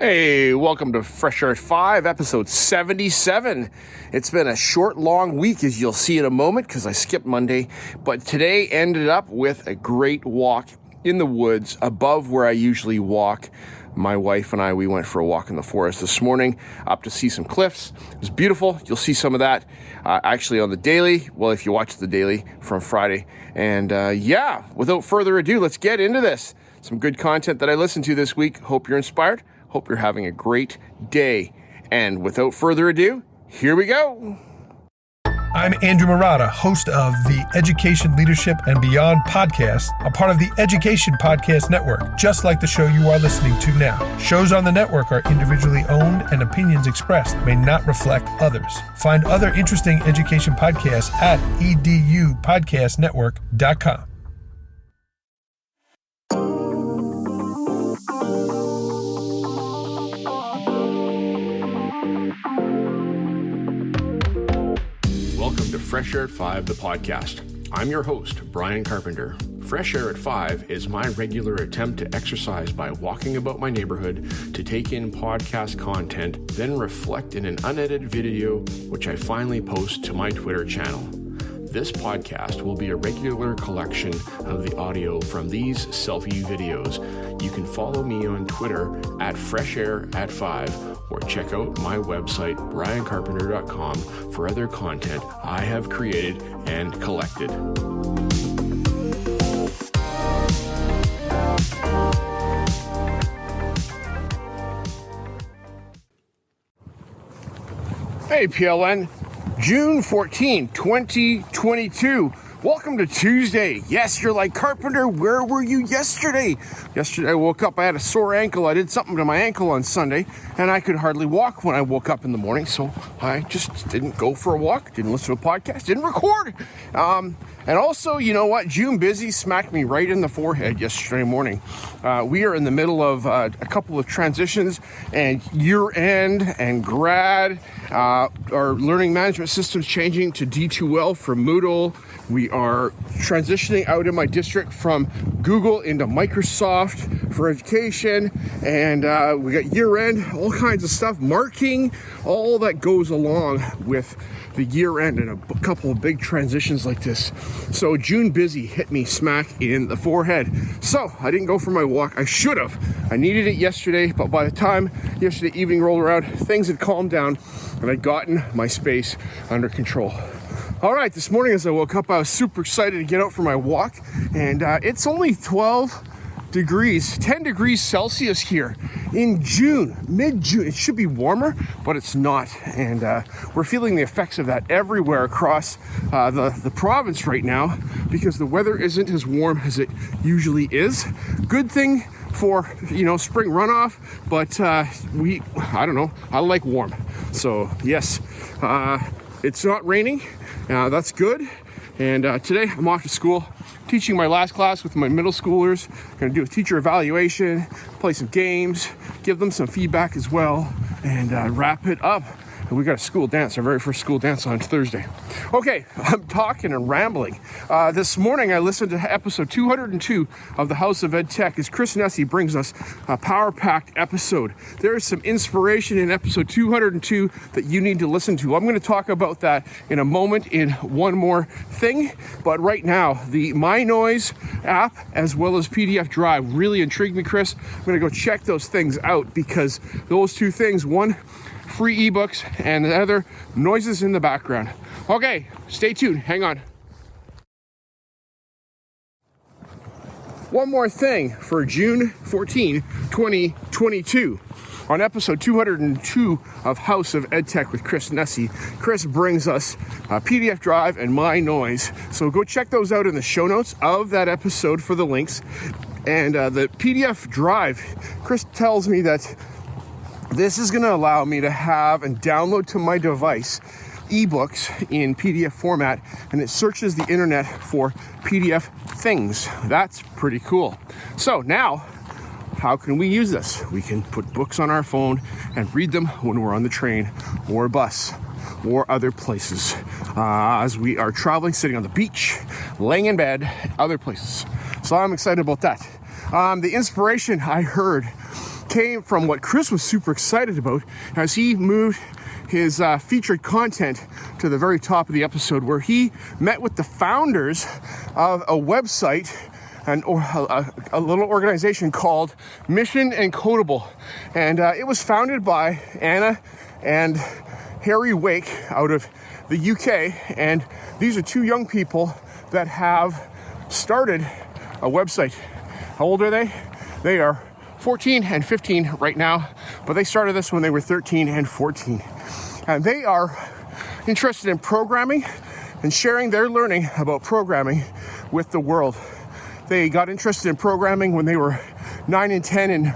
Hey, welcome to Fresh Air at 5, episode 77. It's been a short, long week, as you'll see in a moment, because I skipped Monday. But today ended up with a great walk in the woods above where I usually walk. My wife and I, we went for a walk in the forest this morning up to see some cliffs. It was beautiful. You'll see some of that actually on the daily. Well, if you watch the daily from Friday. And without further ado, let's get into this. Some good content that I listened to this week. Hope you're inspired. Hope you're having a great day. And without further ado, here we go. I'm Andrew Murata, host of the Education, Leadership, and Beyond podcast, a part of the Education Podcast Network, just like the show you are listening to now. Shows on the network are individually owned and opinions expressed may not reflect others. Find other interesting education podcasts at edupodcastnetwork.com. Welcome to Fresh Air at 5, the podcast. I'm your host, Brian Carpenter. Fresh Air at 5 is my regular attempt to exercise by walking about my neighborhood, to take in podcast content, then reflect in an unedited video, which I finally post to my Twitter channel. This podcast will be a regular collection of the audio from these selfie videos. You can follow me on Twitter at Fresh Air at 5 or check out my website, briancarpenter.com, for other content I have created and collected. Hey, PLN. June 14, 2022. Welcome to Tuesday. Yes, you're like, Carpenter, where were you yesterday? Yesterday I woke up, I had a sore ankle. I did something to my ankle on Sunday, and I could hardly walk when I woke up in the morning, so I just didn't go for a walk, didn't listen to a podcast, didn't record. And also, you know what? JuneBusy smacked me right in the forehead yesterday morning. We are in the middle of a couple of transitions, and year-end and grad. Our learning management system's changing to D2L from Moodle. We are transitioning out in my district from Google into Microsoft for education. And we got year-end, all kinds of stuff, marking, all that goes along with the year end and a couple of big transitions like this. So JuneBusy hit me smack in the forehead. So I didn't go for my walk. I should have. I needed it yesterday, but by the time yesterday evening rolled around, things had calmed down and I'd gotten my space under control. All right, this morning as I woke up, I was super excited to get out for my walk, and it's only 10 degrees Celsius here in June, mid-June. It should be warmer, but it's not. And we're feeling the effects of that everywhere across the province right now because the weather isn't as warm as it usually is. Good thing for, spring runoff, but I don't know, I like warm. So yes, it's not raining. That's good. And today I'm off to school, teaching my last class with my middle schoolers. Going to do a teacher evaluation, play some games, give them some feedback as well, and wrap it up. And we got a school dance, our very first school dance on Thursday. Okay, I'm talking and rambling. This morning I listened to episode 202 of the House of Ed Tech as Chris Nessie brings us a power-packed episode. There is some inspiration in episode 202 that you need to listen to. I'm going to talk about that in a moment in one more thing. But right now, the My Noise app as well as PDF Drive really intrigued me, Chris. I'm going to go check those things out because those two things, one, free ebooks, and the other, noises in the background. Okay, stay tuned. Hang on. One more thing for June 14, 2022. On episode 202 of House of EdTech with Chris Nessie, Chris brings us PDF Drive and My Noise. So go check those out in the show notes of that episode for the links. And the PDF Drive, Chris tells me that this is going to allow me to have and download to my device ebooks in PDF format, and it searches the internet for PDF things. That's pretty cool. So now, how can we use this? We can put books on our phone and read them when we're on the train or bus or other places. As we are traveling, sitting on the beach, laying in bed, other places. So I'm excited about that. The inspiration I heard came from what Chris was super excited about as he moved his featured content to the very top of the episode, where he met with the founders of a website and a little organization called Mission Encodable. And it was founded by Anna and Harry Wake out of the UK. And these are two young people that have started a website. How old are they? They are 14 and 15 right now, but they started this when they were 13 and 14. And they are interested in programming and sharing their learning about programming with the world. They got interested in programming when they were 9 and 10 in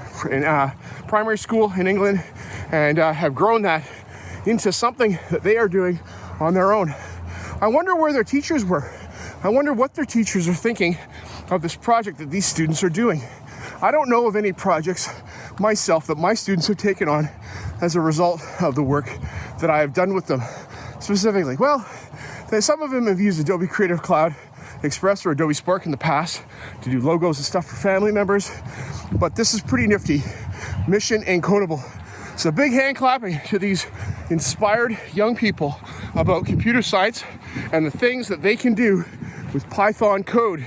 primary school in England, and have grown that into something that they are doing on their own. I wonder where their teachers were. I wonder what their teachers are thinking of this project that these students are doing. I don't know of any projects myself that my students have taken on as a result of the work that I have done with them specifically. Well, some of them have used Adobe Creative Cloud Express or Adobe Spark in the past to do logos and stuff for family members, but this is pretty nifty. Mission Encodable. So big hand clapping to these inspired young people about computer science and the things that they can do with Python code.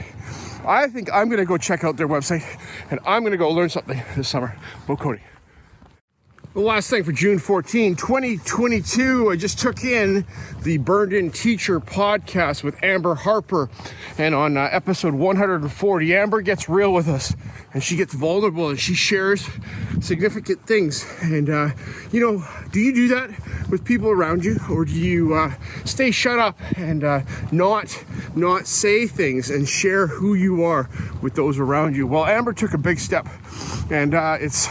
I think I'm going to go check out their website, and I'm going to go learn something this summer about coding. The last thing for June 14, 2022, I just took in the Burned In Teacher podcast with Amber Harper. And on episode 140, Amber gets real with us, and she gets vulnerable, and she shares significant things. And, do you do that with people around you, or do you stay shut up and not say things and share who you are with those around you? Well, Amber took a big step, and it's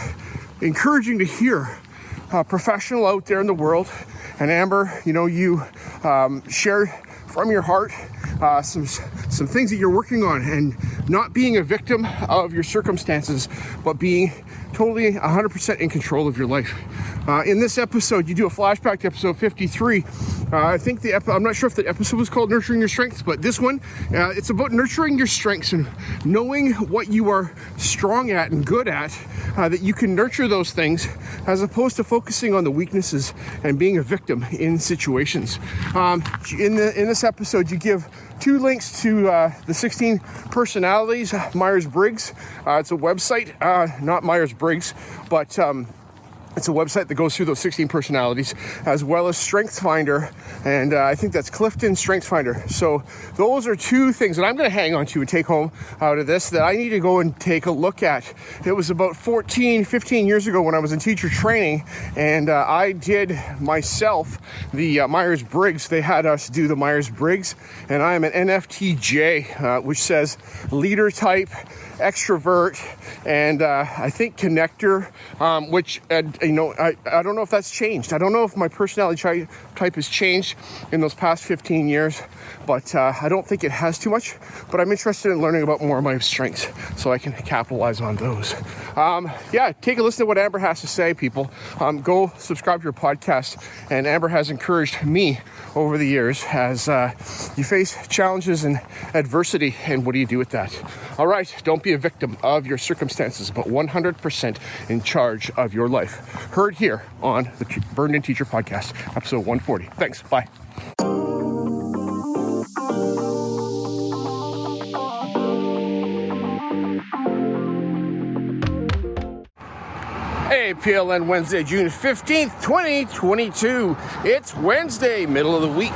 encouraging to hear a professional out there in the world. And Amber, you share from your heart some things that you're working on, and not being a victim of your circumstances, but being totally 100% in control of your life. In this episode, you do a flashback to episode 53. I think I'm not sure if the episode was called Nurturing Your Strengths, but this one, it's about nurturing your strengths and knowing what you are strong at and good at, that you can nurture those things as opposed to focusing on the weaknesses and being a victim in situations. In this episode, you give 2 links to the 16 personalities, Myers-Briggs. It's a website, not Myers-Briggs, but it's a website that goes through those 16 personalities, as well as StrengthsFinder, and I think that's Clifton StrengthsFinder. So those are 2 things that I'm going to hang on to and take home out of this that I need to go and take a look at. It was about 15 years ago when I was in teacher training, and I did myself the Myers-Briggs. They had us do the Myers-Briggs, and I am an NFTJ, which says leader type, extrovert, and I think connector, which I don't know if that's changed. I don't know if my personality type has changed in those past 15 years, but I don't think it has too much. But I'm interested in learning about more of my strengths so I can capitalize on those. Take a listen to what Amber has to say, people. Go subscribe to her podcast. And Amber has encouraged me over the years as you face challenges and adversity, and what do you do with that? All right, don't be a victim of your circumstances, but 100% in charge of your life. Heard here on the Burned In Teacher podcast, episode 140. Thanks. Bye. Hey, PLN Wednesday, June 15th, 2022. It's Wednesday, middle of the week.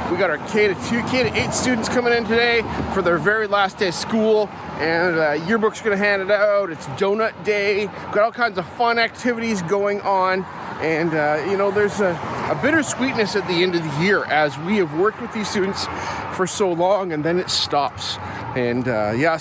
We got our K to 8 students coming in today for their very last day of school, and yearbook's gonna hand it out. It's donut day. Got all kinds of fun activities going on, and there's a bittersweetness at the end of the year as we have worked with these students for so long, and then it stops. And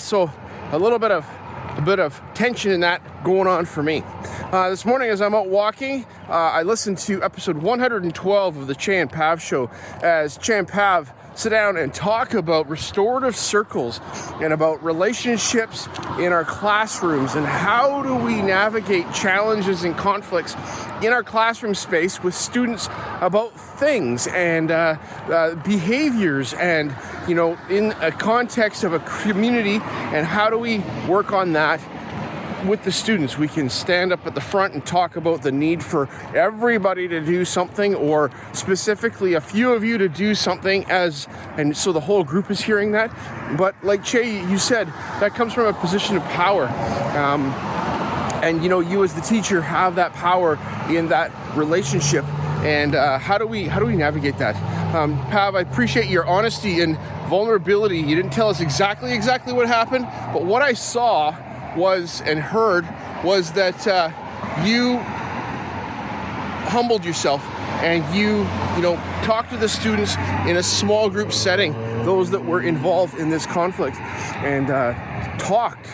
so a bit of tension in that going on for me. This morning as I'm out walking, I listened to episode 112 of the Che and Pav show as Che and Pav sit down and talk about restorative circles and about relationships in our classrooms and how do we navigate challenges and conflicts in our classroom space with students about things and behaviors and, in a context of a community, and how do we work on that with the students. We can stand up at the front and talk about the need for everybody to do something, or specifically a few of you to do something, and so the whole group is hearing that. But like Che, you said, that comes from a position of power. And you as the teacher have that power in that relationship. And how do we navigate that? Pav, I appreciate your honesty and vulnerability. You didn't tell us exactly what happened, but what I saw and heard was that you humbled yourself and you talked to the students in a small group setting, those that were involved in this conflict, and talked.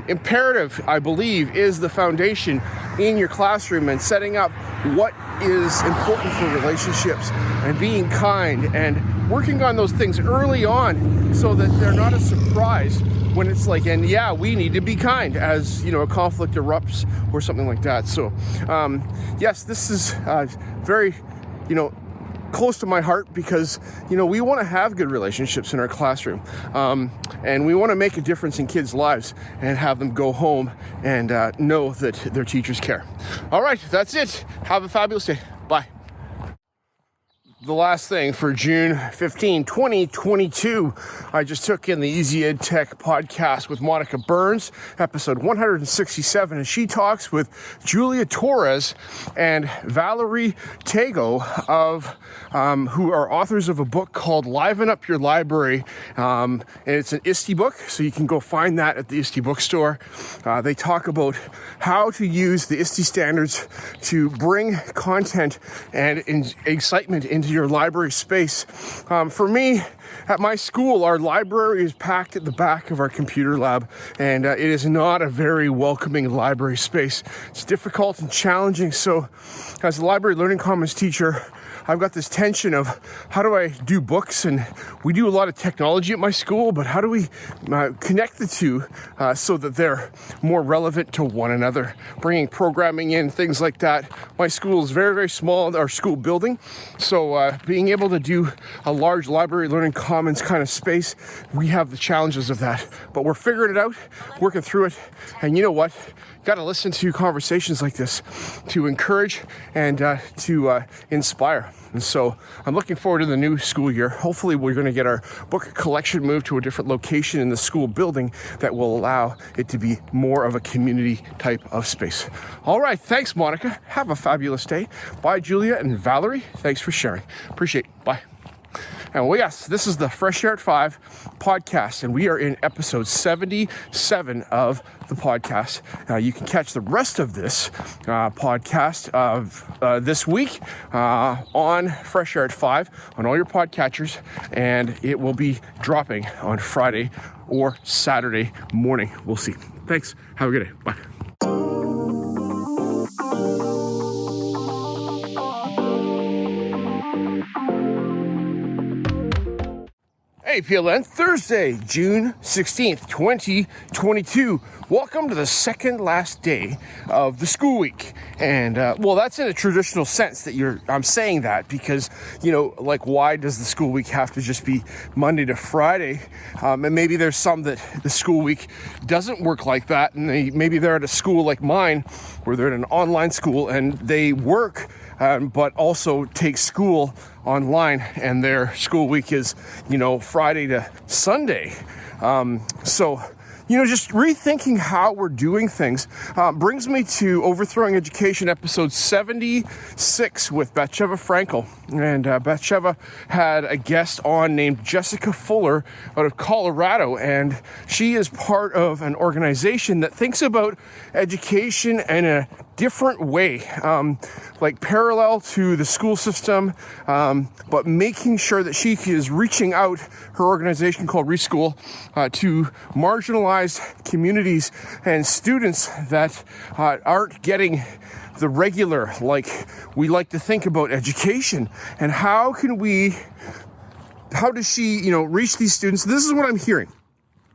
Imperative, I believe, is the foundation in your classroom, and setting up what is important for relationships and being kind and working on those things early on so that they're not a surprise when it's like, and yeah, we need to be kind as a conflict erupts or something like that. So yes, this is very close to my heart, because we want to have good relationships in our classroom, and we want to make a difference in kids' lives and have them go home and know that their teachers care. All right, that's it. Have a fabulous day. Bye. The last thing for June 15, 2022, I just took in the Easy Ed Tech podcast with Monica Burns, episode 167, and she talks with Julia Torres and Valerie Tago who are authors of a book called Liven Up Your Library, and it's an ISTE book, so you can go find that at the ISTE bookstore. They talk about how to use the ISTE standards to bring content and excitement into your library space. For me, at my school, our library is packed at the back of our computer lab, and it is not a very welcoming library space. It's difficult and challenging. So as a library learning commons teacher, I've got this tension of how do I do books, and we do a lot of technology at my school, but how do we connect the two so that they're more relevant to one another, bringing programming in, things like that. My school is very, very small, our school building, so being able to do a large library learning commons kind of space, we have the challenges of that, but we're figuring it out, working through it, and you know what? Got to listen to conversations like this to encourage and to inspire. And so I'm looking forward to the new school year. Hopefully we're going to get our book collection moved to a different location in the school building that will allow it to be more of a community type of space. All right. Thanks, Monica. Have a fabulous day. Bye, Julia and Valerie. Thanks for sharing. Appreciate it. Bye. And well, yes, this is the Fresh Air at 5 podcast, and we are in episode 77 of the podcast. You can catch the rest of this podcast of this week on Fresh Air at 5 on all your podcatchers, and it will be dropping on Friday or Saturday morning. We'll see. Thanks. Have a good day. Bye. Hey PLN, Thursday, June 16th, 2022. Welcome to the second last day of the school week. And, well, that's in a traditional sense that I'm saying that because, like, why does the school week have to just be Monday to Friday? And maybe there's some that the school week doesn't work like that. And maybe they're at a school like mine where they're at an online school and they work but also take school online, and their school week is, Friday to Sunday. So just rethinking how we're doing things brings me to Overthrowing Education, episode 76 with Batsheva Frankel. And Batsheva had a guest on named Jessica Fuller out of Colorado, and she is part of an organization that thinks about education in a different way, like parallel to the school system, but making sure that she is reaching out, her organization called Reschool, to marginalized communities and students that aren't getting the regular, like we like to think about education, and how does she, reach these students? This is what I'm hearing.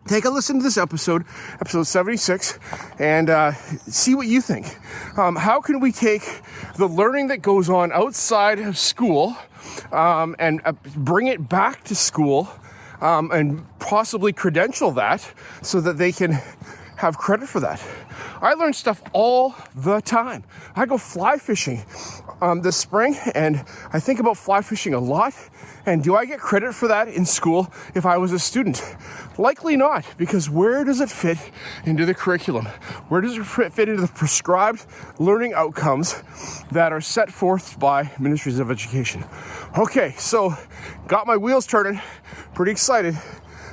Take a listen to this episode 76, and see what you think. How can we take the learning that goes on outside of school and bring it back to school and possibly credential that so that they can have credit for that. I learn stuff all the time. I go fly fishing this spring, and I think about fly fishing a lot. And do I get credit for that in school if I was a student? Likely not, because where does it fit into the curriculum? Where does it fit into the prescribed learning outcomes that are set forth by ministries of education? Okay, so got my wheels turning, pretty excited.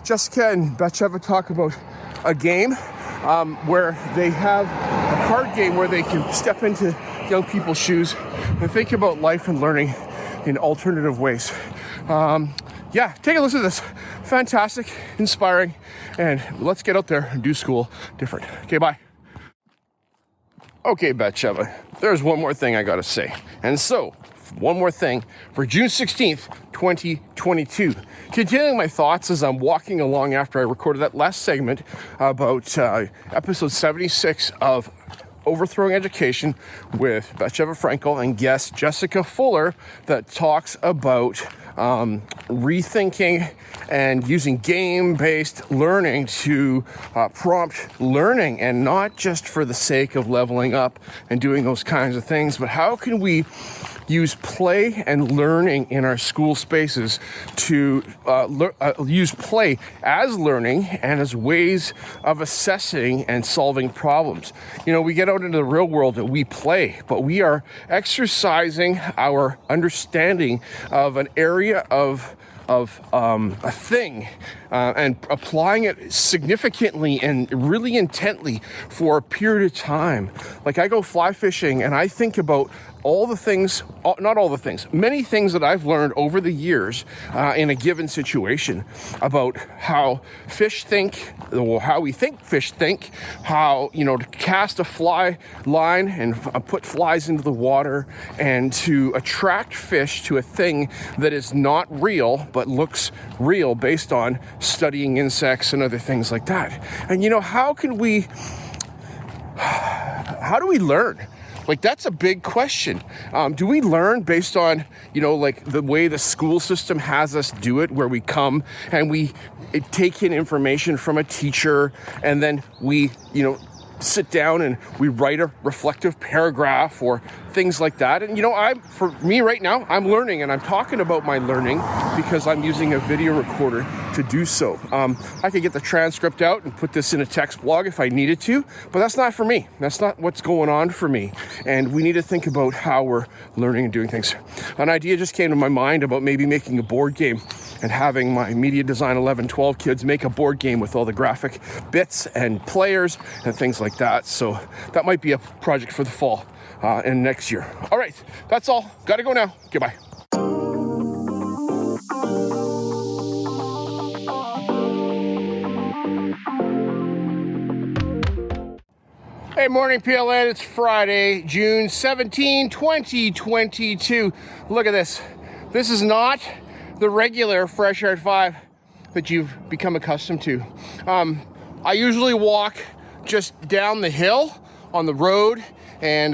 Jessica and Batsheva talk about a game where they have a card game where they can step into young people's shoes and think about life and learning in alternative ways. Yeah, take a listen to this. Fantastic, inspiring, and let's get out there and do school different. Okay, bye. Okay, Batsheva, there's one more thing I gotta say. And so, one more thing for June 16th, 2022. Continuing my thoughts as I'm walking along after I recorded that last segment about episode 76 of Overthrowing Education with Batsheva Frankel and guest Jessica Fuller, that talks about rethinking and using game-based learning to prompt learning, and not just for the sake of leveling up and doing those kinds of things, but how can we use play and learning in our school spaces to use play as learning and as ways of assessing and solving problems. You know, we get out into the real world and we play, but we are exercising our understanding of an area of a thing and applying it significantly and really intently for a period of time. Like, I go fly fishing and I think about all the things, not all the things, many things that I've learned over the years in a given situation about how fish think, or how we think fish think, how, you know, to cast a fly line and put flies into the water and to attract fish to a thing that is not real but looks real based on studying insects and other things like that. And, you know, how do we learn? Like, that's a big question. Do we learn based on, you know, like the way the school system has us do it, where we come and we take in information from a teacher and then we, you know, sit down and we write a reflective paragraph or things like that? And, you know, for me right now, I'm learning, and I'm talking about my learning because I'm using a video recorder to do so. I could get the transcript out and put this in a text blog if I needed to, but that's not for me. That's not what's going on for me. And we need to think about how we're learning and doing things. An idea just came to my mind about maybe making a board game and having my media design 11-12 kids make a board game with all the graphic bits and players and things like that. So that might be a project for the fall and next year. All right, that's all. Gotta go now. Goodbye. Hey, morning PLN. It's Friday, June 17, 2022. Look at this. This is not the regular Fresh Air at 5 that you've become accustomed to. I usually walk just down the hill on the road, and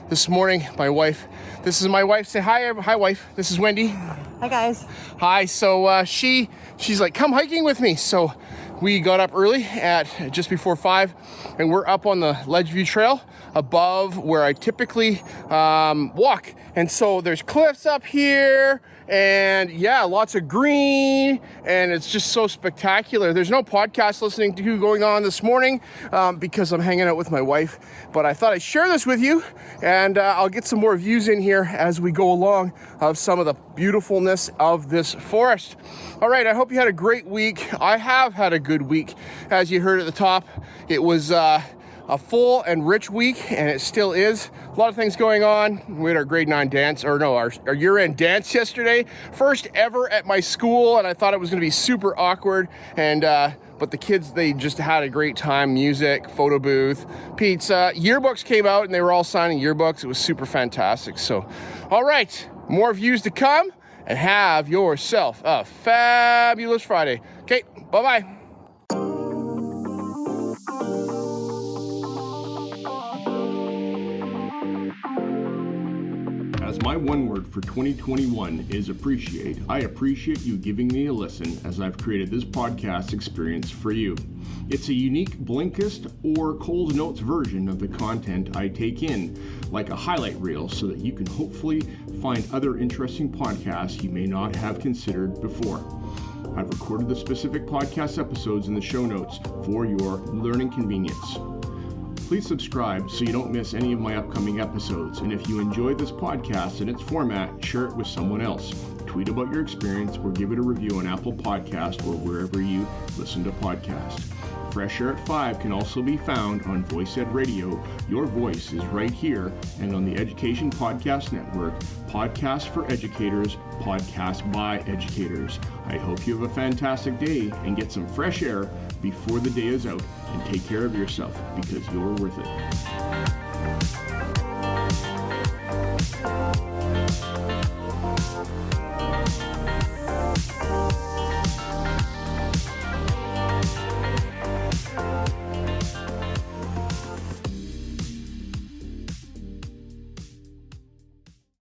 this morning this is my wife. Say hi. Hi, wife. This is Wendy. Hi, guys. Hi. So she's like, come hiking with me. So we got up early at just before 5, and we're up on the Ledgeview Trail above where I typically walk. And so there's cliffs up here, and yeah, lots of green, and it's just so spectacular. There's no podcast listening to going on this morning because I'm hanging out with my wife, but I thought I'd share this with you, and I'll get some more views in here as we go along of some of the beautifulness of this forest. All right, I hope you had a great week. I have had a good week. As you heard at the top, it was a full and rich week, and it still is. A lot of things going on. We had our grade 9 dance, our year-end dance yesterday. First ever at my school, and I thought it was gonna be super awkward, and but the kids, they just had a great time. Music, photo booth, pizza, yearbooks came out, and they were all signing yearbooks. It was super fantastic. So, all right, more views to come, and have yourself a fabulous Friday. Okay, bye-bye. My one word for 2021 is appreciate. I appreciate you giving me a listen as I've created this podcast experience for you. It's a unique Blinkist or Coles Notes version of the content I take in, like a highlight reel, so that you can hopefully find other interesting podcasts you may not have considered before. I've recorded the specific podcast episodes in the show notes for your learning convenience. Please subscribe so you don't miss any of my upcoming episodes. And if you enjoyed this podcast and its format, share it with someone else. Tweet about your experience or give it a review on Apple Podcast or wherever you listen to podcasts. Fresh Air at 5 can also be found on Voice Ed Radio. Your voice is right here, and on the Education Podcast Network, Podcasts for Educators, Podcasts by Educators. I hope you have a fantastic day and get some fresh air before the day is out, and take care of yourself because you're worth it.